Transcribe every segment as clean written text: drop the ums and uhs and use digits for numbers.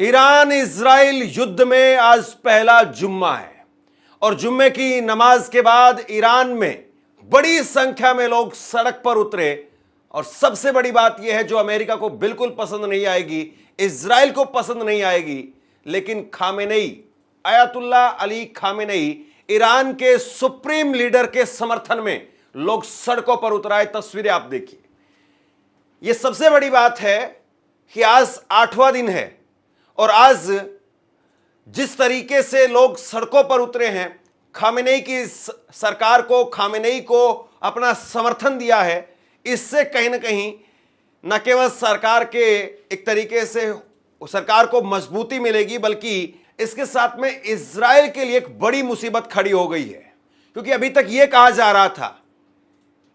Iran Israel युद्ध में आज पहला जुम्मा है और जुम्मे की नमाज के बाद ईरान में बड़ी संख्या में लोग सड़क पर उतरे और सबसे बड़ी बात यह है जो अमेरिका को बिल्कुल पसंद नहीं आएगी, इजराइल को पसंद नहीं आएगी, लेकिन Khamenei, Ayatollah Ali Khamenei Iran के सुप्रीम लीडर के समर्थन में लोग सड़कों पर उतराए। तस्वीरें आप देखिए। यह सबसे बड़ी बात है कि आज 8वां दिन है और आज जिस तरीके से लोग सड़कों पर उतरे हैं, खामेनेई की सरकार को, खामेनेई को अपना समर्थन दिया है, इससे कहीं ना कहीं न केवल सरकार के एक तरीके से सरकार को मजबूती मिलेगी, बल्कि इसके साथ में इजराइल के लिए एक बड़ी मुसीबत खड़ी हो गई है। क्योंकि अभी तक यह कहा जा रहा था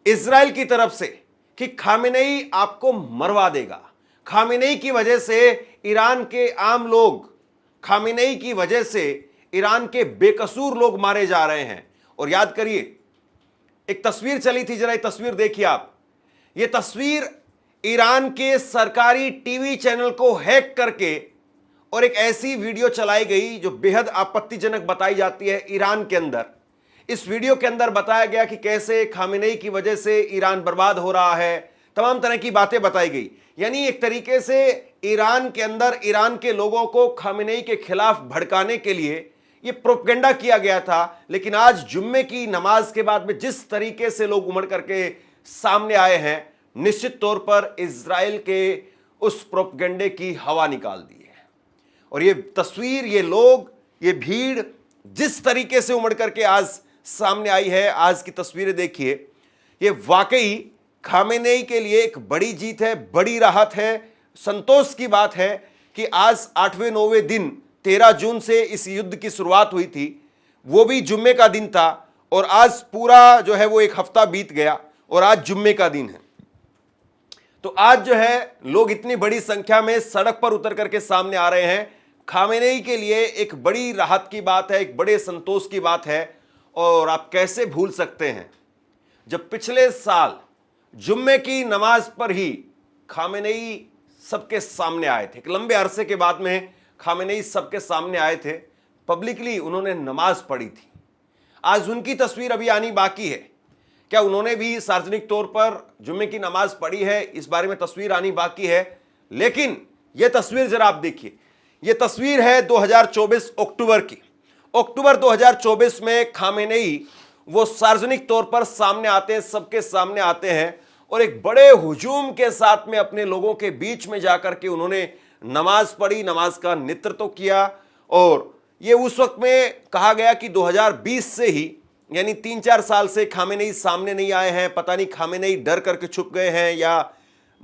इजराइल की तरफ से कि खामेनेई आपको मरवा देगा, खामेनेई की वजह से ईरान के आम लोग, खामेनेई की वजह से ईरान के बेकसूर लोग मारे जा रहे हैं। और याद करिए, एक तस्वीर चली थी, जरा ये तस्वीर देखिए आप। ये तस्वीर ईरान के सरकारी टीवी चैनल को हैक करके और एक ऐसी वीडियो चलाई गई जो बेहद आपत्तिजनक बताई जाती है ईरान के अंदर। इस वीडियो के अंदर बताया गया कि कैसे खामेनेई की वजह से ईरान बर्बाद हो रहा है, तमाम तरह की बातें बताई गई। यानी एक तरीके से ईरान के अंदर ईरान के लोगों को खामेनेई के खिलाफ भड़काने के लिए यह प्रोपेगेंडा किया गया था। लेकिन आज जुम्मे की नमाज के बाद में जिस तरीके से लोग उमड़ करके सामने आए हैं, निश्चित तौर पर इजराइल के उस प्रोपेगेंडे की हवा निकाल दी है। और ये तस्वीर, ये लोग, ये भीड़ जिस तरीके से उमड़ करके आज सामने आई है, आज की तस्वीरें देखिए, ये वाकई खामेनेई के लिए एक बड़ी जीत है, बड़ी राहत है, संतोष की बात है कि आज 8वें-9वें दिन 13 जून से इस युद्ध की शुरुआत हुई थी, वो भी जुम्मे का दिन था और आज पूरा जो है वो एक हफ्ता बीत गया और आज जुम्मे का दिन है। तो आज जो है लोग इतनी बड़ी संख्या में सड़क पर उतर करके सामने आ रहे हैं। खामेनेई के लिए एक बड़ी राहत की बात है, एक बड़े संतोष की बात है। और आप कैसे भूल सकते हैं जब पिछले साल जुम्मे की नमाज पर ही खामेनेई सबके सामने आए थे। एक लंबे अरसे के बाद में खामेनेई सबके सामने आए थे, पब्लिकली उन्होंने नमाज पढ़ी थी। आज उनकी तस्वीर अभी आनी बाकी है। क्या उन्होंने भी सार्वजनिक तौर पर जुम्मे की नमाज पढ़ी है, इस बारे में तस्वीर आनी बाकी है। लेकिन यह तस्वीर जरा आप देखिए। यह तस्वीर है 2024 अक्टूबर की। अक्टूबर 2024 में खामेनेई वो सार्वजनिक तौर पर सामने आते हैं, सबके सामने आते हैं और एक बड़े हुजूम के साथ में अपने लोगों के बीच में जाकर के उन्होंने नमाज पढ़ी, नमाज का नेतृत्व किया। और ये उस वक्त में कहा गया कि 2020 से ही, यानी 3-4 साल से खामेनेई सामने नहीं आए हैं। पता नहीं खामेनेई डर करके छुप गए हैं या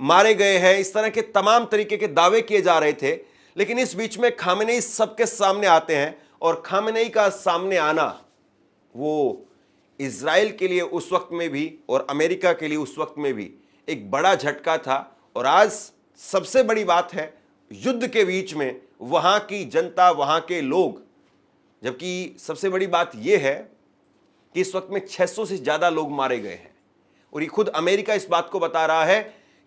मारे गए हैं, इस तरह के तमाम तरीके के दावे किए जा रहे थे। लेकिन इस बीच में खामेनेई सबके सामने आते हैं और खामेनेई का सामने आना वो इजराइल के लिए उस वक्त में भी और अमेरिका के लिए उस वक्त में भी एक बड़ा झटका था। और आज सबसे बड़ी बात है, युद्ध के बीच में वहां की जनता, वहां के लोग, जबकि सबसे बड़ी बात यह है कि इस वक्त में 600 से ज्यादा लोग मारे गए हैं। और ये खुद अमेरिका इस बात को बता रहा है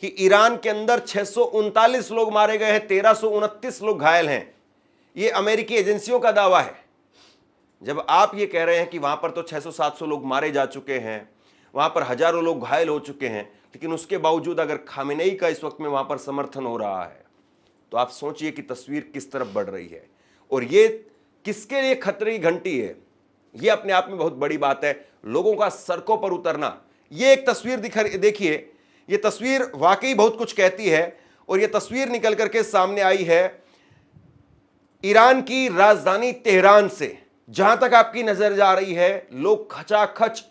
कि ईरान के अंदर 639 लोग मारे गए हैं, 1329 लोग घायल हैं। ये अमेरिकी एजेंसियों का दावा है। जब आप ये कह रहे हैं कि वहां पर तो 600-700 लोग मारे जा चुके हैं, वहां पर हजारों लोग घायल हो चुके हैं, लेकिन उसके बावजूद अगर खामेनेई का इस वक्त में वहां पर समर्थन हो रहा है, तो आप सोचिए कि तस्वीर किस तरफ बढ़ रही है। और ये किसके लिए खतरे की घंटी है, ये अपने आप में बहुत बड़ी बात है। लोगों का सड़कों पर उतरना, ये एक तस्वीर देखिए, ये तस्वीर वाकई बहुत कुछ कहती है। और ये तस्वीर निकल करके सामने आई है ईरान की राजधानी तेहरान से। जहां तक आपकी नजर जा रही है, लोग खचाखच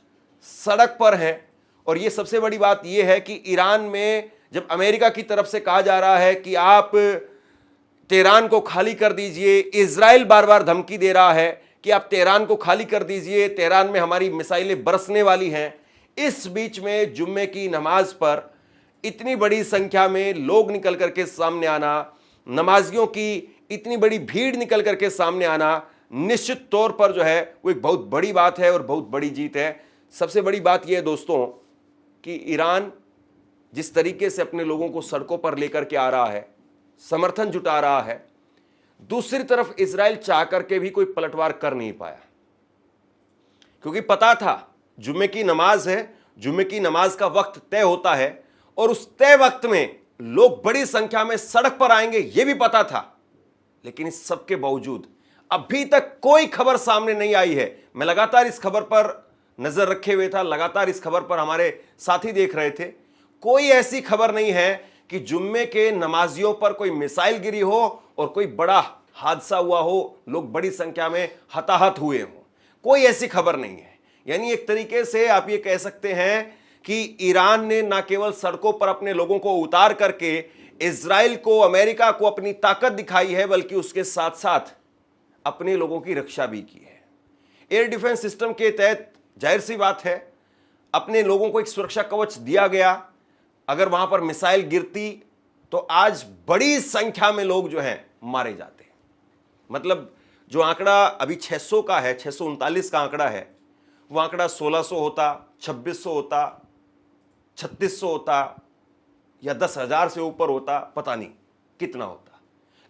सड़क पर हैं। और ये सबसे बड़ी बात यह है कि ईरान में जब अमेरिका की तरफ से कहा जा रहा है कि आप तेहरान को खाली कर दीजिए, इजराइल बार बार धमकी दे रहा है कि आप तेहरान को खाली कर दीजिए, तेहरान में हमारी मिसाइलें बरसने वाली हैं, इस बीच में जुम्मे की नमाज पर इतनी बड़ी संख्या में लोग निकल करके सामने आना, नमाजियों की इतनी बड़ी भीड़ निकल करके सामने आना निश्चित तौर पर जो है वो एक बहुत बड़ी बात है और बहुत बड़ी जीत है। सबसे बड़ी बात यह है दोस्तों कि ईरान जिस तरीके से अपने लोगों को सड़कों पर लेकर के आ रहा है, समर्थन जुटा रहा है, दूसरी तरफ इजराइल चाह करके भी कोई पलटवार कर नहीं पाया, क्योंकि पता था जुम्मे की नमाज है, जुम्मे की नमाज का वक्त तय होता है और उस तय वक्त में लोग बड़ी संख्या में सड़क पर आएंगे, यह भी पता था। लेकिन इस सब के बावजूद अभी तक कोई खबर सामने नहीं आई है। मैं लगातार इस खबर पर नजर रखे हुए था, लगातार इस खबर पर हमारे साथी देख रहे थे। कोई ऐसी खबर नहीं है कि जुम्मे के नमाजियों पर कोई मिसाइल गिरी हो और कोई बड़ा हादसा हुआ हो, लोग बड़ी संख्या में हताहत हुए हों। कोई ऐसी खबर नहीं है। यानी एक तरीके से आप ये कह सकते हैं कि ईरान ने न केवल सड़कों पर अपने लोगों को उतार करके इजराइल को, अमेरिका को अपनी ताकत दिखाई है, बल्कि उसके साथ साथ अपने लोगों की रक्षा भी की है। एयर डिफेंस सिस्टम के तहत जाहिर सी बात है अपने लोगों को एक सुरक्षा कवच दिया गया। अगर वहां पर मिसाइल गिरती तो आज बड़ी संख्या में लोग जो हैं मारे जाते। मतलब जो आंकड़ा अभी 600 का है, 639 का आंकड़ा है, वो आंकड़ा 1600 होता, 2600 होता, 3600 होता या 10,000 से ऊपर होता, पता नहीं कितना होता।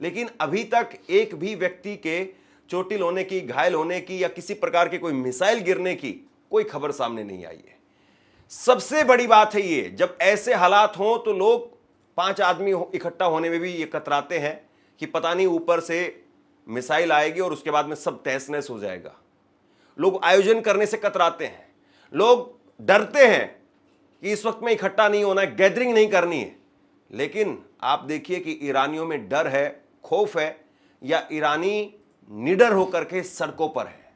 लेकिन अभी तक एक भी व्यक्ति के चोटिल होने की, घायल होने की या किसी प्रकार के कोई मिसाइल गिरने की कोई खबर सामने नहीं आई है। सबसे बड़ी बात है ये, जब ऐसे हालात हों तो लोग 5 आदमी इकट्ठा होने में भी ये कतराते हैं कि पता नहीं ऊपर से मिसाइल आएगी और उसके बाद में सब तहस नहस हो जाएगा। लोग आयोजन करने से कतराते हैं, लोग डरते हैं कि इस वक्त में इकट्ठा नहीं होना है, गैदरिंग नहीं करनी है। लेकिन आप देखिए कि ईरानियों में डर है, खौफ है, या ईरानी निडर होकर के सड़कों पर है।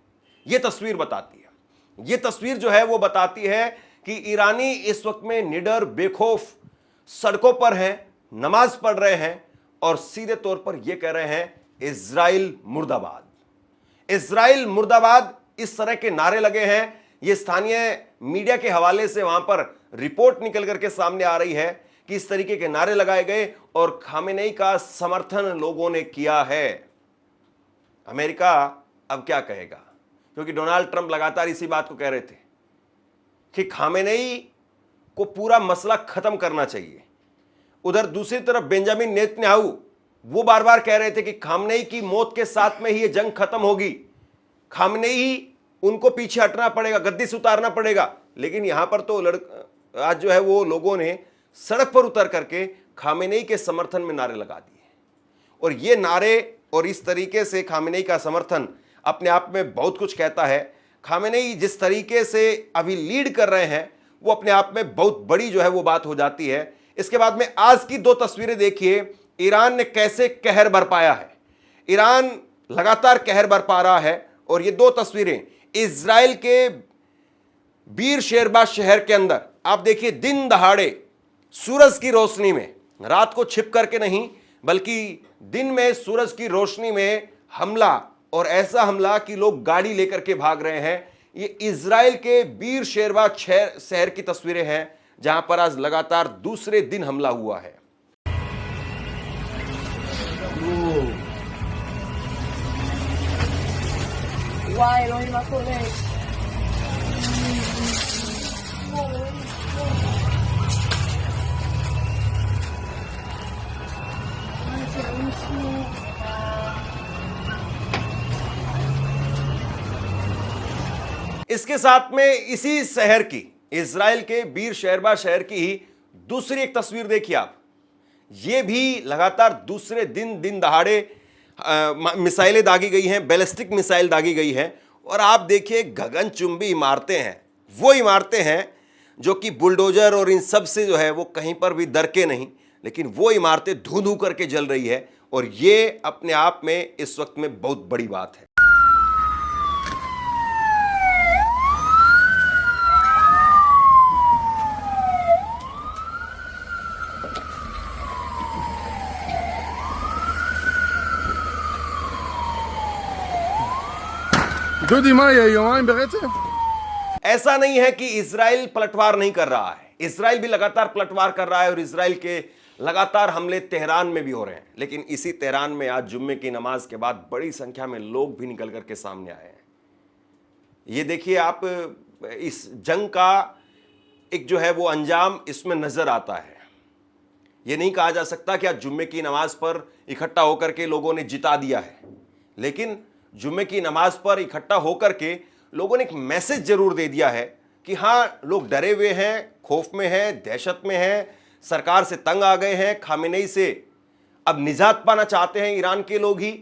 यह तस्वीर बताती है, यह तस्वीर जो है वो बताती है कि ईरानी इस वक्त में निडर, बेखौफ सड़कों पर हैं, नमाज पढ़ रहे हैं और सीधे तौर पर यह कह रहे हैं इजराइल मुर्दाबाद, इजराइल मुर्दाबाद। इस तरह के नारे लगे हैं। यह स्थानीय मीडिया के हवाले से वहां पर रिपोर्ट निकल करके सामने आ रही है कि इस तरीके के नारे लगाए गए और खामेनेई का समर्थन लोगों ने किया है। अमेरिका अब क्या कहेगा, क्योंकि डोनाल्ड ट्रंप लगातार इसी बात को कह रहे थे कि खामेनेई को पूरा मसला खत्म करना चाहिए। उधर दूसरी तरफ बेंजामिन नेतन्याहू वो बार बार कह रहे थे कि खामेनेई की मौत के साथ में ही ये जंग खत्म होगी, खामेनेई उनको पीछे हटना पड़ेगा, गद्दी से उतारना पड़ेगा। लेकिन यहां पर तो आज जो है वो लोगों ने सड़क पर उतर करके खामेनेई के समर्थन में नारे लगा दिए। और ये नारे और इस तरीके से खामेनेई का समर्थन अपने आप में बहुत कुछ कहता है। खामेनेई जिस तरीके से अभी लीड कर रहे हैं वो अपने आप में बहुत बड़ी जो है वो बात हो जाती है। इसके बाद में आज की 2 तस्वीरें देखिए, ईरान ने कैसे कहर बरपाया है। ईरान लगातार कहर बरपा रहा है और ये 2 तस्वीरें इजराइल के बीर शेरबा शहर के अंदर आप देखिए, दिन दहाड़े सूरज की रोशनी में, रात को छिप करके नहीं बल्कि दिन में सूरज की रोशनी में हमला, और ऐसा हमला कि लोग गाड़ी लेकर के भाग रहे हैं। ये इजराइल के बीर शेरबा शहर की तस्वीरें हैं जहां पर आज लगातार दूसरे दिन हमला हुआ है। इसके साथ में इसी शहर की, इजराइल के बीर शेरबा शहर की ही दूसरी एक तस्वीर देखिए आप। ये भी लगातार दूसरे दिन दहाड़े मिसाइलें दागी गई हैं, बैलिस्टिक मिसाइल दागी गई हैं। और आप देखिए गगनचुंबी इमारतें हैं, वो इमारतें हैं जो कि बुलडोजर और इन सब से जो है वो कहीं पर भी दरके नहीं, लेकिन वो इमारतें धू धू करके जल रही है। और ये अपने आप में इस वक्त में बहुत बड़ी बात है। דודי, מה יהיה? יומיים ברצף? ऐसा नहीं है कि इजराइल पलटवार नहीं कर रहा है, इजराइल भी लगातार पलटवार कर रहा है और इजराइल के लगातार हमले तेहरान में भी हो रहे हैं। लेकिन इसी तेहरान में आज जुम्मे की नमाज के बाद बड़ी संख्या में लोग भी निकल करके सामने आए हैं। ये देखिए, आप इस जंग का एक जो है वो अंजाम इसमें नजर आता है। ये नहीं कहा जा सकता कि आज जुम्मे की नमाज पर इकट्ठा होकर के लोगों ने जिता दिया है, लेकिन जुम्मे की नमाज पर इकट्ठा होकर के लोगों ने एक मैसेज जरूर दे दिया है कि हाँ, लोग डरे हुए हैं, खौफ में हैं, दहशत में हैं, सरकार से तंग आ गए हैं, खामेनेई से अब निजात पाना चाहते हैं ईरान के लोग ही,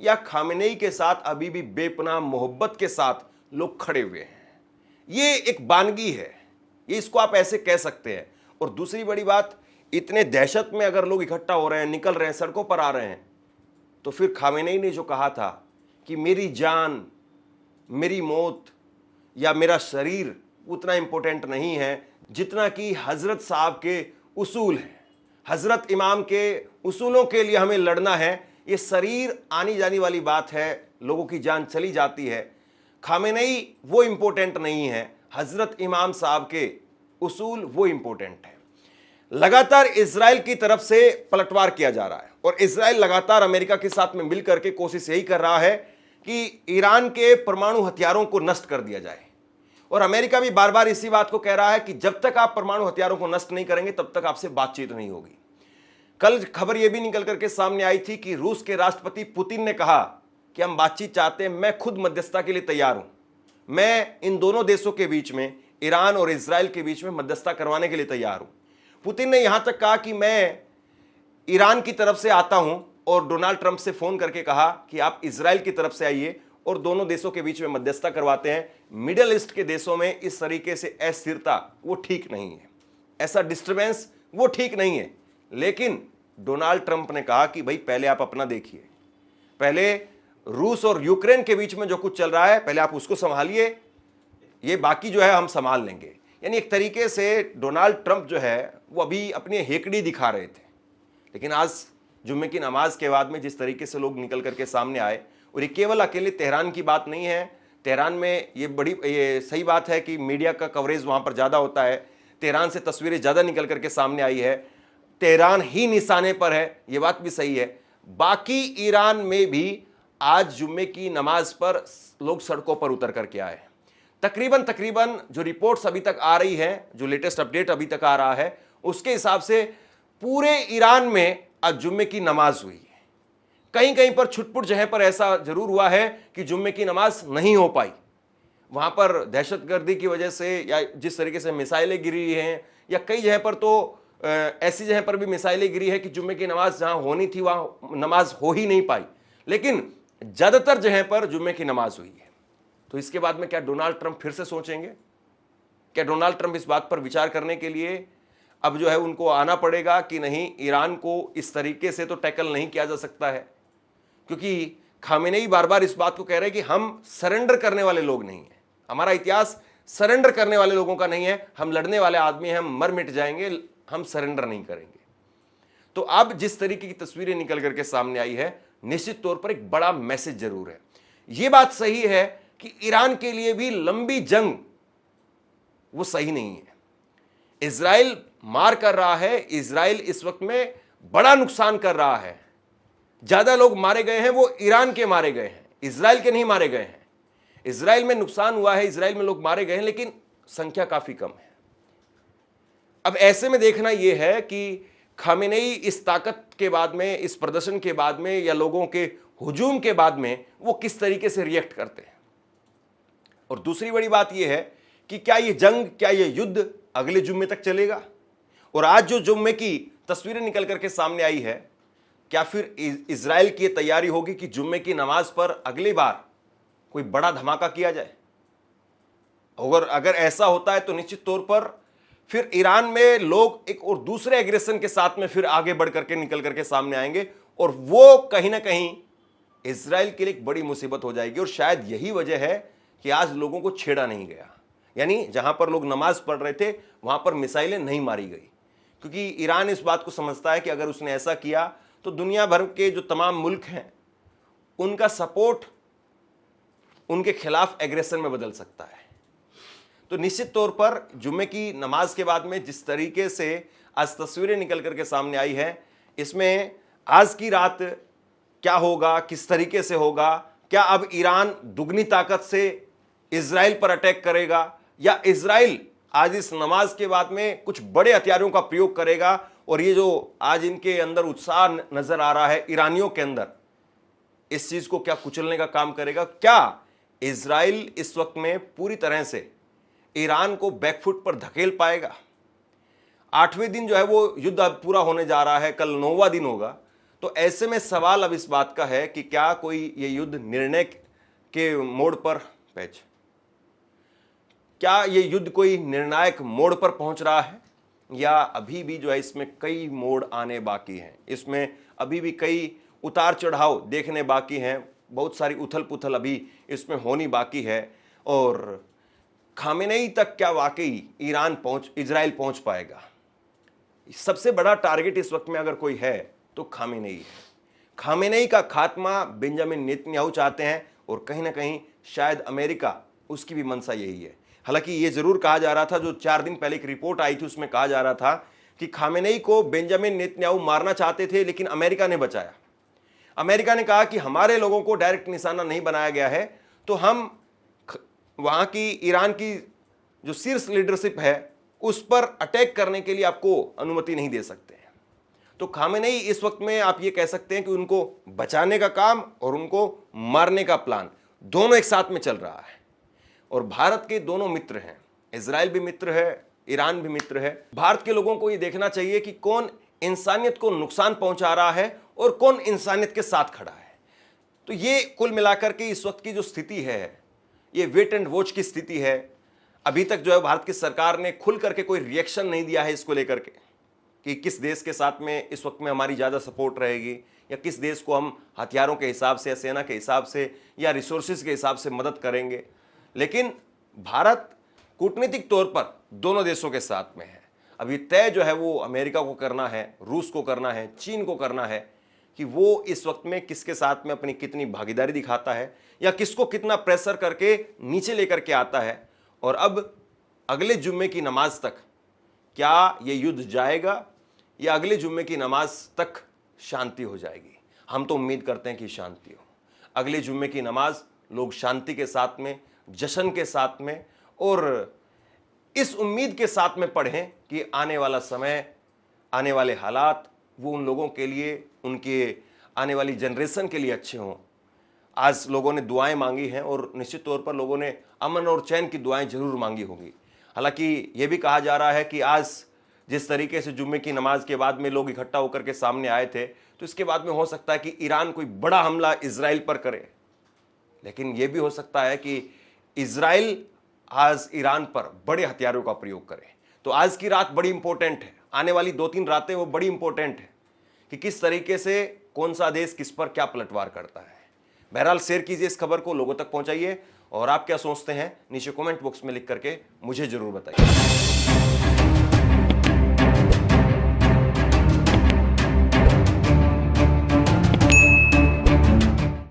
या खामेनेई के साथ अभी भी बेपनाह मोहब्बत के साथ लोग खड़े हुए हैं। ये एक बानगी है, ये इसको आप ऐसे कह सकते हैं। और दूसरी बड़ी बात, इतने दहशत में अगर लोग इकट्ठा हो रहे हैं, निकल रहे हैं, सड़कों पर आ रहे हैं, तो फिर खामेनेई ने जो कहा था कि मेरी जान, मेरी मौत या मेरा शरीर उतना इंपॉर्टेंट नहीं है जितना कि हजरत साहब के उसूल हैं, हजरत इमाम के उसूलों के लिए हमें लड़ना है। ये शरीर आनी जानी वाली बात है, लोगों की जान चली जाती है। खामेनेई वो इंपॉर्टेंट नहीं है, हजरत इमाम साहब के उसूल वो इंपॉर्टेंट है। लगातार इजराइल की तरफ से पलटवार किया जा रहा है और इजराइल लगातार अमेरिका के साथ में मिलकर के कोशिश यही कर रहा है कि ईरान के परमाणु हथियारों को नष्ट कर दिया जाए। और अमेरिका भी बार बार इसी बात को कह रहा है कि जब तक आप परमाणु हथियारों को नष्ट नहीं करेंगे तब तक आपसे बातचीत नहीं होगी। कल खबर यह भी निकल करके सामने आई थी कि रूस के राष्ट्रपति पुतिन ने कहा कि हम बातचीत चाहते हैं, मैं खुद मध्यस्थता के लिए तैयार हूं, मैं इन दोनों देशों के बीच में, ईरान और इजराइल के बीच में मध्यस्थता करवाने के लिए तैयार हूं। पुतिन ने यहां तक कहा कि मैं ईरान की तरफ से आता हूं और डोनाल्ड ट्रंप से फोन करके कहा कि आप इजराइल की तरफ से आइए और दोनों देशों के बीच में मध्यस्थता करवाते हैं। मिडिल ईस्ट के देशों में इस तरीके से अस्थिरता वो ठीक नहीं है, ऐसा डिस्टर्बेंस वो ठीक नहीं है। लेकिन डोनाल्ड ट्रंप ने कहा कि भाई पहले आप अपना देखिए, पहले रूस और यूक्रेन के बीच में जो कुछ चल रहा है पहले आप उसको संभालिए, ये बाकी जो है हम संभाल लेंगे। यानी एक तरीके से डोनाल्ड ट्रंप जो है वो अभी अपनी हेकड़ी दिखा रहे थे। लेकिन आज जुम्मे की नमाज के बाद में जिस तरीके से लोग निकल करके सामने आए, और ये केवल अकेले तेहरान की बात नहीं है, तेहरान में ये सही बात है कि मीडिया का कवरेज वहाँ पर ज़्यादा होता है, तेहरान से तस्वीरें ज़्यादा निकल करके सामने आई है, तेहरान ही निशाने पर है, ये बात भी सही है। बाकी ईरान में भी आज जुम्मे की नमाज पर लोग सड़कों पर उतर करके आए। तकरीबन जो रिपोर्ट्स अभी तक आ रही है, जो लेटेस्ट अपडेट अभी तक आ रहा है, उसके हिसाब से पूरे ईरान में आज जुम्मे की नमाज हुई है। कहीं कहीं पर छुटपुट जगह पर ऐसा जरूर हुआ है कि जुम्मे की नमाज नहीं हो पाई, वहां पर दहशतगर्दी की वजह से या जिस तरीके से मिसाइलें गिरी हैं, या कई जगह पर तो ऐसी जगह पर भी मिसाइलें गिरी है कि जुम्मे की नमाज जहां होनी थी वहां नमाज हो ही नहीं पाई। लेकिन ज्यादातर जगह पर जुम्मे की नमाज हुई है। तो इसके बाद में क्या डोनाल्ड ट्रंप फिर से सोचेंगे? क्या डोनाल्ड ट्रंप इस बात पर विचार करने के लिए अब जो है उनको आना पड़ेगा कि नहीं, ईरान को इस तरीके से तो टैकल नहीं किया जा सकता है? क्योंकि खामेनेई बार बार इस बात को कह रहे हैं कि हम सरेंडर करने वाले लोग नहीं हैं, हमारा इतिहास सरेंडर करने वाले लोगों का नहीं है, हम लड़ने वाले आदमी हैं, हम मर मिट जाएंगे, हम सरेंडर नहीं करेंगे। तो अब जिस तरीके की तस्वीरें निकल करके सामने आई है, निश्चित तौर पर एक बड़ा मैसेज जरूर है। यह बात सही है कि ईरान के लिए भी लंबी जंग वो सही नहीं है। इजराइल मार कर रहा है, इजराइल इस वक्त में बड़ा नुकसान कर रहा है। ज्यादा लोग मारे गए हैं वो ईरान के मारे गए हैं, इजराइल के नहीं मारे गए हैं। इजराइल में नुकसान हुआ है, इजराइल में लोग मारे गए हैं, लेकिन संख्या काफी कम है। अब ऐसे में देखना यह है कि खामेनेई इस ताकत के बाद में, इस प्रदर्शन के बाद में, या लोगों के हुजूम के बाद में वो किस तरीके से रिएक्ट करते हैं। और दूसरी बड़ी बात यह है कि क्या ये जंग, क्या ये युद्ध अगले जुम्मे तक चलेगा? और आज जो जुम्मे की तस्वीरें निकल करके सामने आई है, क्या फिर इजराइल की तैयारी होगी कि जुम्मे की नमाज पर अगली बार कोई बड़ा धमाका किया जाए? अगर ऐसा होता है तो निश्चित तौर पर फिर ईरान में लोग एक और दूसरे एग्रेशन के साथ में फिर आगे बढ़ करके निकल करके सामने आएंगे, और वो कहीं ना कहीं इजराइल के लिए एक बड़ी मुसीबत हो जाएगी। और शायद यही वजह है कि आज लोगों को छेड़ा नहीं गया, यानी जहां पर लोग नमाज पढ़ रहे थे वहां पर मिसाइलें नहीं मारी गई, क्योंकि ईरान इस बात को समझता है कि अगर उसने ऐसा किया तो दुनिया भर के जो तमाम मुल्क हैं उनका सपोर्ट उनके खिलाफ एग्रेशन में बदल सकता है। तो निश्चित तौर पर जुम्मे की नमाज के बाद में जिस तरीके से आज तस्वीरें निकल करके सामने आई है, इसमें आज की रात क्या होगा, किस तरीके से होगा, क्या अब ईरान दुगनी ताकत से इजराइल पर अटैक करेगा या इजराइल आज इस नमाज के बाद में कुछ बड़े हथियारों का प्रयोग करेगा, और ये जो आज इनके अंदर उत्साह नजर आ रहा है ईरानियों के अंदर, इस चीज को क्या कुचलने का काम करेगा? क्या इजराइल इस वक्त में पूरी तरह से ईरान को बैकफुट पर धकेल पाएगा? 8वें दिन जो है वो युद्ध अब पूरा होने जा रहा है, कल 9वां दिन होगा। तो ऐसे में सवाल अब इस बात का है कि क्या कोई ये युद्ध निर्णय के मोड़ पर क्या ये युद्ध कोई निर्णायक मोड़ पर पहुंच रहा है, या अभी भी जो है इसमें कई मोड़ आने बाकी हैं, इसमें अभी भी कई उतार चढ़ाव देखने बाकी हैं, बहुत सारी उथल पुथल अभी इसमें होनी बाकी है। और खामेनेई तक क्या वाकई इजराइल पहुंच पाएगा? सबसे बड़ा टारगेट इस वक्त में अगर कोई है तो खामेनेई है। खामेनेई का खात्मा बेंजामिन नेतन्याहू चाहते हैं, और कहीं ना कहीं शायद अमेरिका, उसकी भी मंशा यही है। हालांकि ये जरूर कहा जा रहा था, जो 4 दिन पहले एक रिपोर्ट आई थी उसमें कहा जा रहा था कि खामेनेई को बेंजामिन नेतन्याहू मारना चाहते थे, लेकिन अमेरिका ने बचाया। अमेरिका ने कहा कि हमारे लोगों को डायरेक्ट निशाना नहीं बनाया गया है, तो हम वहां की ईरान की जो शीर्ष लीडरशिप है उस पर अटैक करने के लिए आपको अनुमति नहीं दे सकते हैं। तो खामेनेई इस वक्त में आप ये कह सकते हैं कि उनको बचाने का काम और उनको मारने का प्लान दोनों एक साथ में चल रहा है। और भारत के दोनों मित्र हैं, इजराइल भी मित्र है, ईरान भी मित्र है। भारत के लोगों को ये देखना चाहिए कि कौन इंसानियत को नुकसान पहुंचा रहा है और कौन इंसानियत के साथ खड़ा है। तो ये कुल मिलाकर के इस वक्त की जो स्थिति है, ये वेट एंड वॉच की स्थिति है। अभी तक जो है भारत की सरकार ने खुल करके कोई रिएक्शन नहीं दिया है इसको लेकर के कि किस देश के साथ में इस वक्त में हमारी ज़्यादा सपोर्ट रहेगी, या किस देश को हम हथियारों के हिसाब से या सेना के हिसाब से या रिसोर्सेज के हिसाब से मदद करेंगे। लेकिन भारत कूटनीतिक तौर पर दोनों देशों के साथ में है। अब ये तय जो है वो अमेरिका को करना है, रूस को करना है, चीन को करना है कि वो इस वक्त में किसके साथ में अपनी कितनी भागीदारी दिखाता है या किसको कितना प्रेशर करके नीचे लेकर के आता है। और अब अगले जुम्मे की नमाज तक क्या ये युद्ध जाएगा या अगले जुम्मे की नमाज तक शांति हो जाएगी? हम तो उम्मीद करते हैं कि शांति हो। अगले जुम्मे की नमाज लोग शांति के साथ में, जश्न के साथ में और इस उम्मीद के साथ में पढ़ें कि आने वाला समय, आने वाले हालात वो उन लोगों के लिए, उनके आने वाली जनरेशन के लिए अच्छे हों। आज लोगों ने दुआएं मांगी हैं और निश्चित तौर पर लोगों ने अमन और चैन की दुआएं जरूर मांगी होंगी। हालांकि ये भी कहा जा रहा है कि आज जिस तरीके से जुम्मे की नमाज के बाद में लोग इकट्ठा होकर के सामने आए थे, तो इसके बाद में हो सकता है कि ईरान कोई बड़ा हमला इजराइल पर करे। लेकिन यह भी हो सकता है कि इजराइल आज ईरान पर बड़े हथियारों का प्रयोग करे। तो आज की रात बड़ी इंपॉर्टेंट है, आने वाली 2-3 रातें वो बड़ी इंपॉर्टेंट है कि किस तरीके से कौन सा देश किस पर क्या पलटवार करता है। बहरहाल शेयर कीजिए इस खबर को, लोगों तक पहुंचाइए, और आप क्या सोचते हैं नीचे कमेंट बॉक्स में लिख करके मुझे जरूर बताइए।